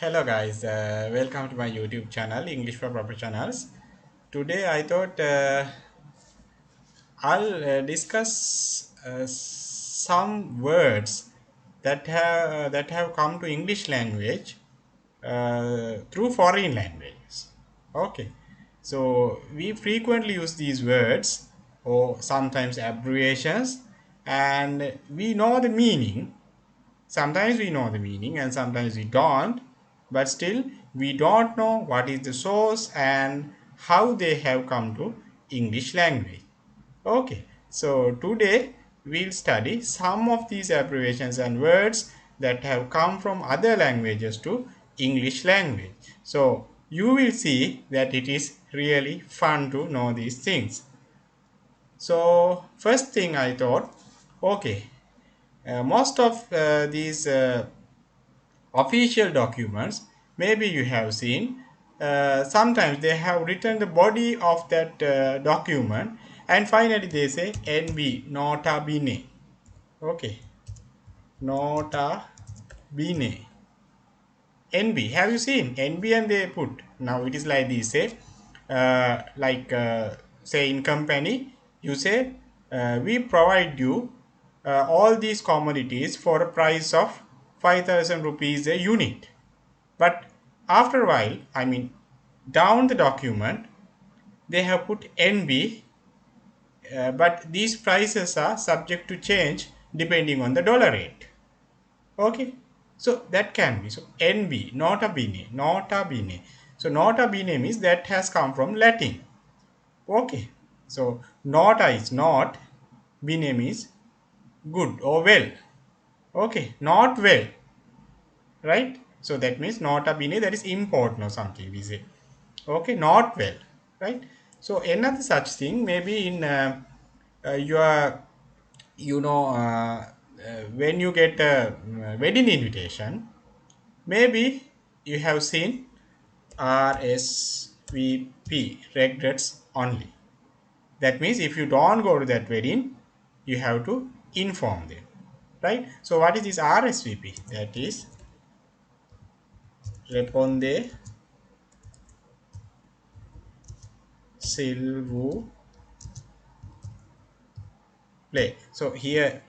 Hello guys, welcome to my YouTube channel English for Professionals. Today I thought I'll discuss some words that have come to English language through foreign languages. Okay, so we frequently use these words or sometimes abbreviations, and we know the meaning. Sometimes we know the meaning and sometimes we don't, but still we don't know what is the source and how they have come to English language. Okay, so today we'll study some of these abbreviations and words that have come from other languages to English language. So you will see that it is really fun to know these things. So first thing I thought, okay, most of these official documents, maybe you have seen, sometimes they have written the body of that document, and finally they say NB, nota bene. Okay, nota bene. NB, have you seen NB? And they put, now it is like this, say, say in company, you say, we provide you all these commodities for a price of 5,000 rupees a unit. But after a while, I mean, down the document, they have put NB, but these prices are subject to change depending on the dollar rate. Okay, so that can be, so NB, nota bene, nota bene. So nota bene means that has come from Latin. Okay, so nota is not, bene means good or well. Okay, not well, right? So that means nota bene, that is important or something we say. Okay, not well, right? So another such thing maybe in your, when you get a wedding invitation, maybe you have seen RSVP, regrets only. That means if you don't go to that wedding, you have to inform them, right? So what is this RSVP? That is responde silvu play. So here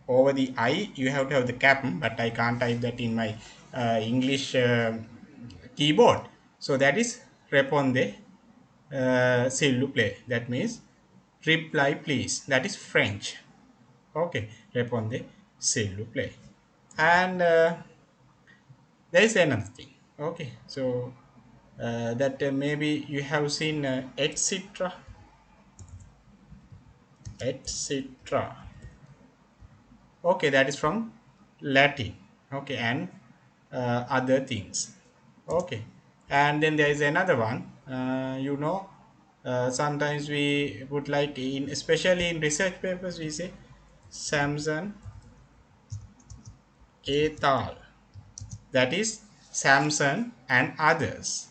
over the I you have to have the cap, but I can't type that in my English keyboard. So that is responde s'il vous plaît. That means reply please. That is French. Okay, responde s'il vous plaît. And there is another thing. Okay, so that maybe you have seen etc, etc. Okay, that is from Latin. Okay, and other things. Okay, and then there is another one. Sometimes we would like in, especially in research papers, we say Samson et al. That is Samson and others.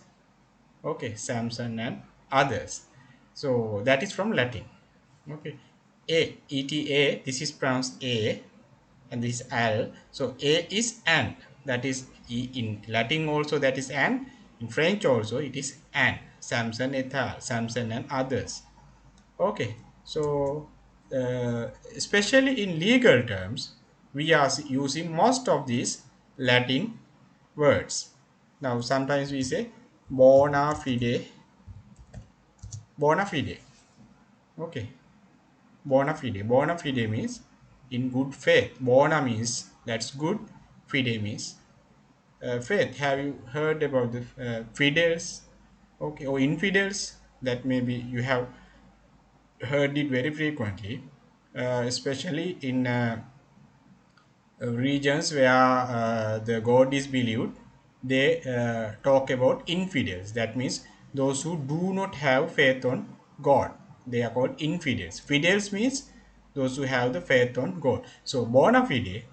Okay, Samson and others. So that is from Latin. Okay, eta, this is pronounced a, and this is al. So a is an, that is in Latin also, that is an. In French also it is an. Samson et al, Samson and others. Okay, so especially in legal terms, we are using most of these Latin words. Now sometimes we say bona fide, bona fide. Okay, bona fide. Bona fide means in good faith. Bona means that's good. Fide means faith. Have you heard about the fidels? Okay, or infidels? That maybe you have heard it very frequently, especially in regions where the God is believed. They talk about infidels. That means those who do not have faith on God. They are called infidels. Fidels means those who have the faith on God. So bona fide.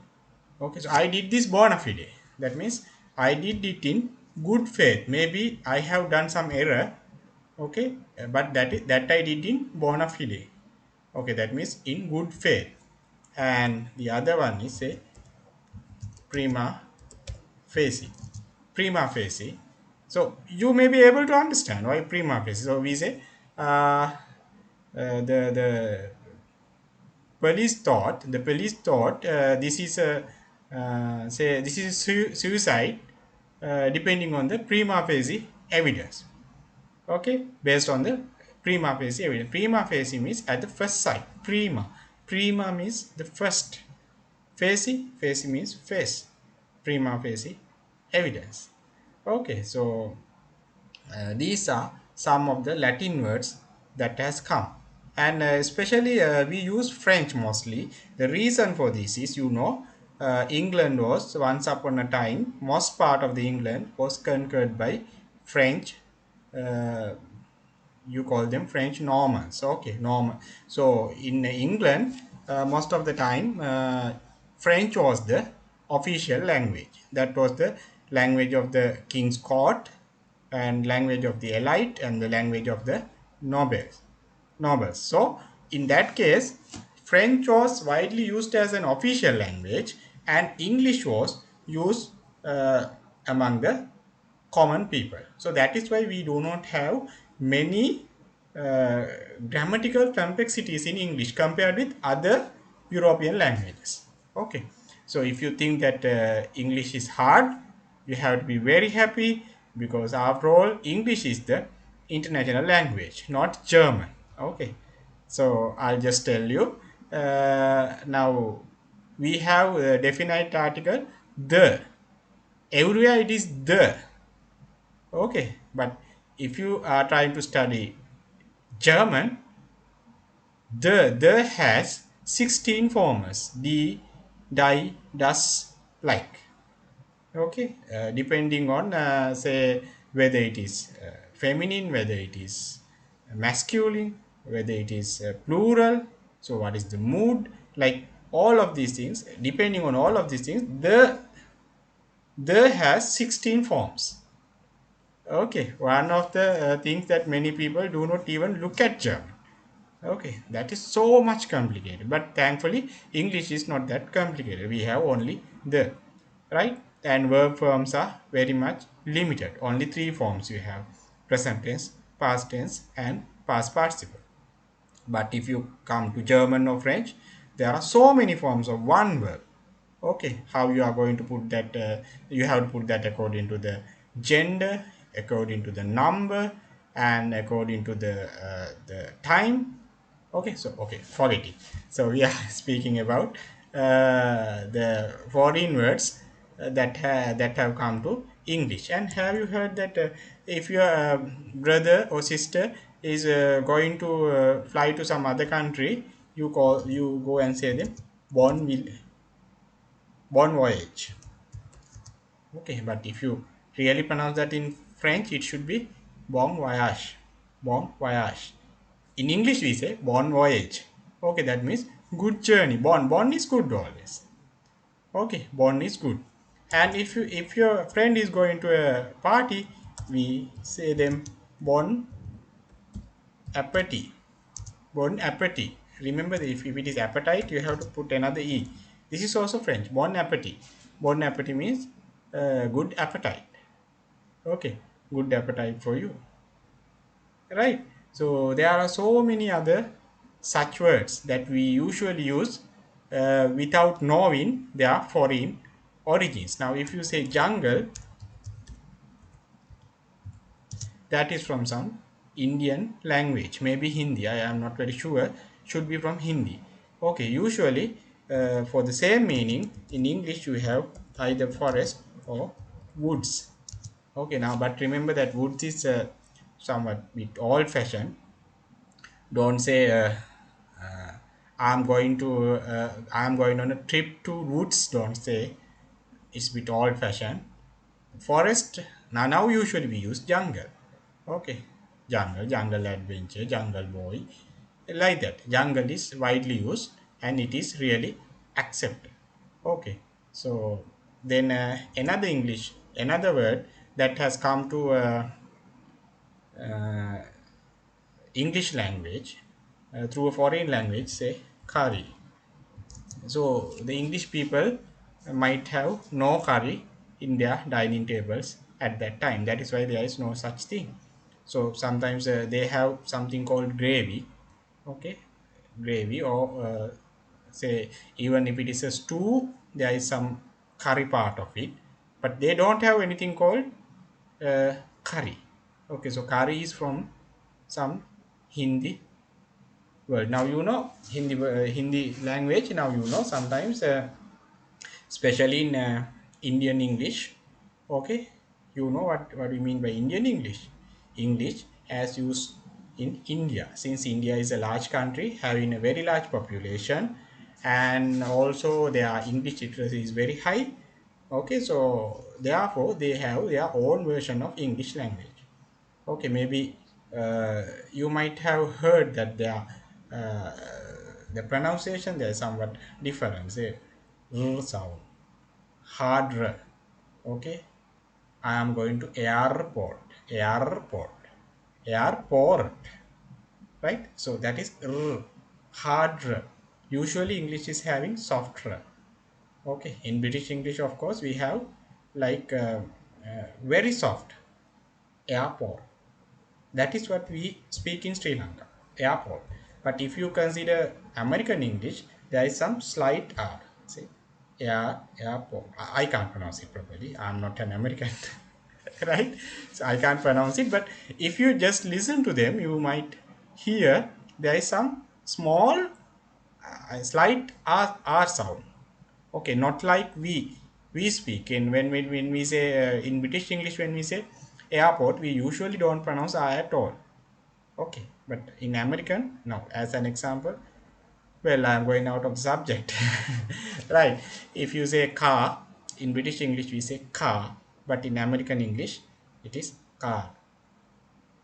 Okay, so I did this bona fide. That means I did it in good faith. Maybe I have done some error. Okay, but that I did in bona fide. Okay, that means in good faith. And the other one is a prima facie. prima facie. So you may be able to understand why prima facie. So we say the police thought this is a say this is suicide, depending on the prima facie evidence. Okay, based on the prima facie evidence. Prima facie means at the first sight. Prima means the first. Facie means face. Prima facie evidence. Okay, so these are some of the Latin words that has come, and especially we use French mostly. The reason for this is, England was once upon a time, most part of the England was conquered by French. uh, you call them French Normans. Okay, Norman. So in England, most of the time, French was the official language. That was the language of the king's court, and language of the elite, and the language of the nobles. Nobles. So in that case, French was widely used as an official language, and English was used among the common people. So that is why we do not have many uh, grammatical complexities in English compared with other European languages. Okay, so if you think that English is hard, you have to be very happy, because after all, English is the international language, not German. Okay, so I'll just tell you now. We have a definite article the. Everywhere it is the. Okay, but if you are trying to study German, the has 16 forms: die, die, das, like. Okay, depending on say whether it is feminine, whether it is masculine, whether it is plural. So what is the mood? Like all of these things, depending on all of these things, the has 16 forms. Okay, one of the things that many people do not even look at German. Okay, that is so much complicated. But thankfully, English is not that complicated. We have only the, right? And verb forms are very much limited. Only three forms you have: present tense, past tense, and past participle. But if you come to German or French, there are so many forms of one verb. Okay, how you are going to put that? You have to put that according to the gender, according to the number, and according to the time. Okay, so okay, quality. So we are speaking about the foreign words that have come to English. And have you heard that if your brother or sister is going to fly to some other country, you go and say them bon will bon voyage. Okay, but if you really pronounce that in French, it should be bon voyage. Bon voyage. In English, we say bon voyage. Okay, that means good journey. Bon is good always. Okay, bon is good. And if your friend is going to a party, we say them bon appetit. Bon appetit. Remember, if it is appetite, you have to put another e. This is also French. Bon appetit. Bon appetit means good appetite. Okay, good appetite for you, right? So there are so many other such words that we usually use without knowing their foreign origins. Now if you say jungle, that is from some Indian language, maybe Hindi, I am not very sure, should be from Hindi. Okay, usually for the same meaning in English you have either forest or woods. Okay, now but remember that woods is somewhat bit old fashioned. Don't say uh, I'm going on a trip to woods. Don't say, it's bit old fashioned. Forest, now usually we use jungle. Okay, jungle adventure, jungle boy, like that. Jungle is widely used and it is really accepted. Okay, so then another word that has come to uh, English language through a foreign language, say curry. So the English people might have no curry in their dining tables. at that time. That is why there is no such thing. So sometimes they have something called gravy. Okay, gravy, or say, even if it is a stew, there is some curry part of it, but they don't have anything called curry. Okay, so curry is from some Hindi word. Now you know Hindi language. Now you know sometimes, especially in Indian English. Okay, you know what we mean by Indian English. English as used in India, since India is a large country having a very large population, and also their English literacy is very high. Okay, so therefore they have their own version of English language. Okay, maybe you might have heard that uh, the pronunciation there is somewhat different. Say r sound, hard r. Okay, I am going to airport, airport, airport, right? So that is r, hard r. Usually English is having soft r. Okay, in British English, of course, we have like very soft airport. That is what we speak in Sri Lanka, airport. But if you consider American English, there is some slight R. Say, airport. I can't pronounce it properly. I'm not an American, right? So I can't pronounce it. But if you just listen to them, you might hear there is some small, slight R sound. Okay, not like we speak in when we say in British English, when we say airport, we usually don't pronounce I at all. Okay, but in American, no. As an example, well, I'm going out of the subject. Right. If you say car, in British English we say car, but in American English it is car.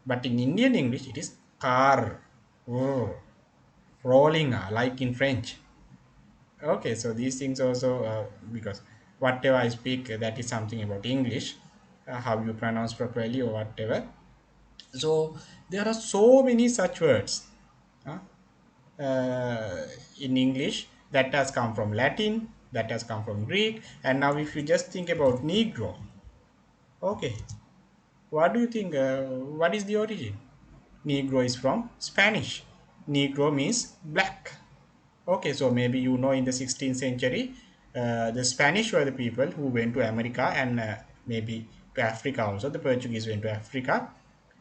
But in Indian English it is car. Oh, rolling, like in French. Okay, so these things also, because whatever I speak, that is something about English, how you pronounce properly or whatever. So there are so many such words. Huh? In English that has come from Latin, that has come from Greek, and now if you just think about Negro, okay, what do you think? What is the origin? Negro is from Spanish. Negro means black. Okay, so maybe you know in the 16th century, the Spanish were the people who went to America, and maybe to Africa also. The Portuguese went to Africa.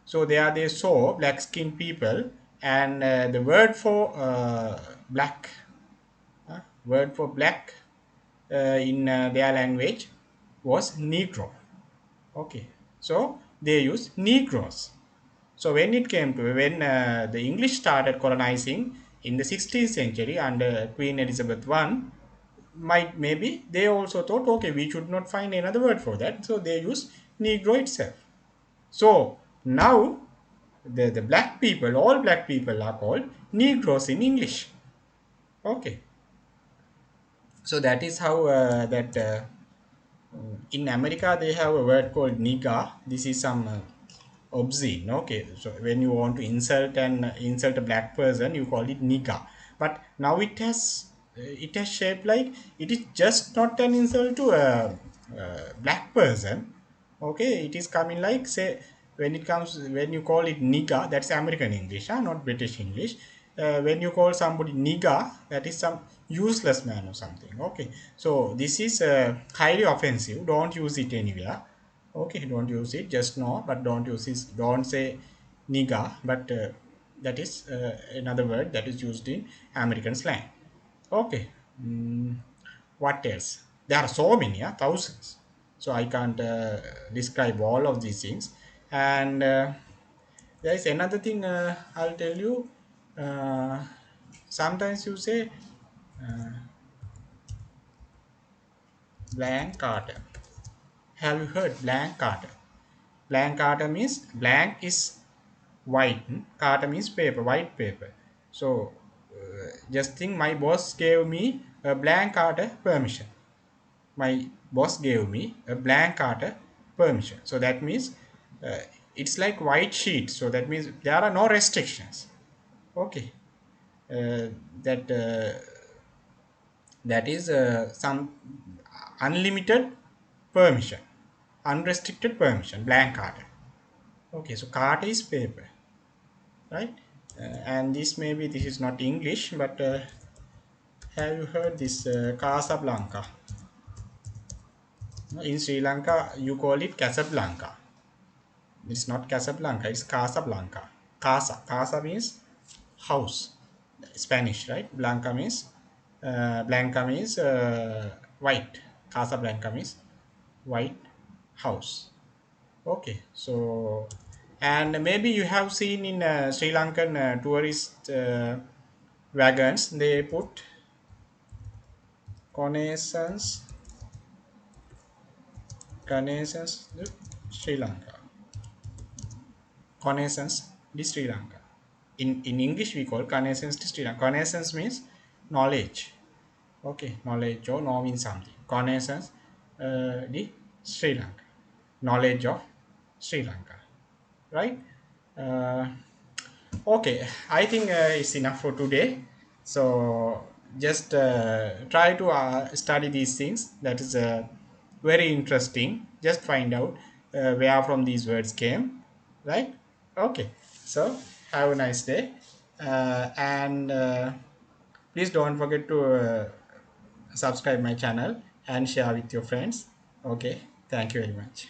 So there they saw black skinned people, and the word for black, word for black in their language was Negro. Okay, so they used Negroes. So when it came to when the English started colonizing in the 16th century under Queen Elizabeth I, might maybe they also thought, okay, we should not find another word for that, so they used Negro itself. So now the black people, all black people are called Negroes in English. Okay, so that is how that in America they have a word called nigga. This is some obscene. Okay, so when you want to insult a black person, you call it nigga. But now it has shaped like it is just not an insult to a black person. Okay, it is coming like, say, when you call it nigga, that's American English, not British English. When you call somebody nigga, that is some useless man or something. Okay, so this is highly offensive. Don't use it anywhere. Okay, don't use it. Just no, but don't use this. Don't say nigga, but that is another word that is used in American slang. Okay. What else? There are so many, yeah, thousands. So I can't describe all of these things. And there is another thing I'll tell you. Uh, Sometimes you say blank carter. Have you heard blank carter? Blank carter means blank is white. Carter means paper, white paper. So just think, my boss gave me a blank carter permission. My boss gave me a blank carter permission. So that means uh, it's like white sheet. So that means there are no restrictions. Okay, uh, that that is some unlimited permission. unrestricted permission, blank card. Okay, so card is paper, right? And this maybe this is not English, but have you heard this Casablanca? In Sri Lanka, you call it Casablanca. It's not Casablanca, it's Casablanca. Casa means house, Spanish, right? Blanca means white. Casablanca means white house. Okay, so and maybe you have seen in Sri Lankan tourist wagons, they put connaissance, connaissance, Sri Lanka, connaissance, the Sri Lanka. In English, we call connaissance to Sri Lanka. Connaissance means knowledge. Okay, knowledge or knowing something. Connaissance, the Sri Lanka, knowledge of Sri Lanka, right? Uh, Okay, I think it's enough for today. So just try to study these things. That is very interesting. Just find out where from these words came, right? Okay. So have a nice day, and please don't forget to subscribe my channel and share with your friends. Okay. Thank you very much.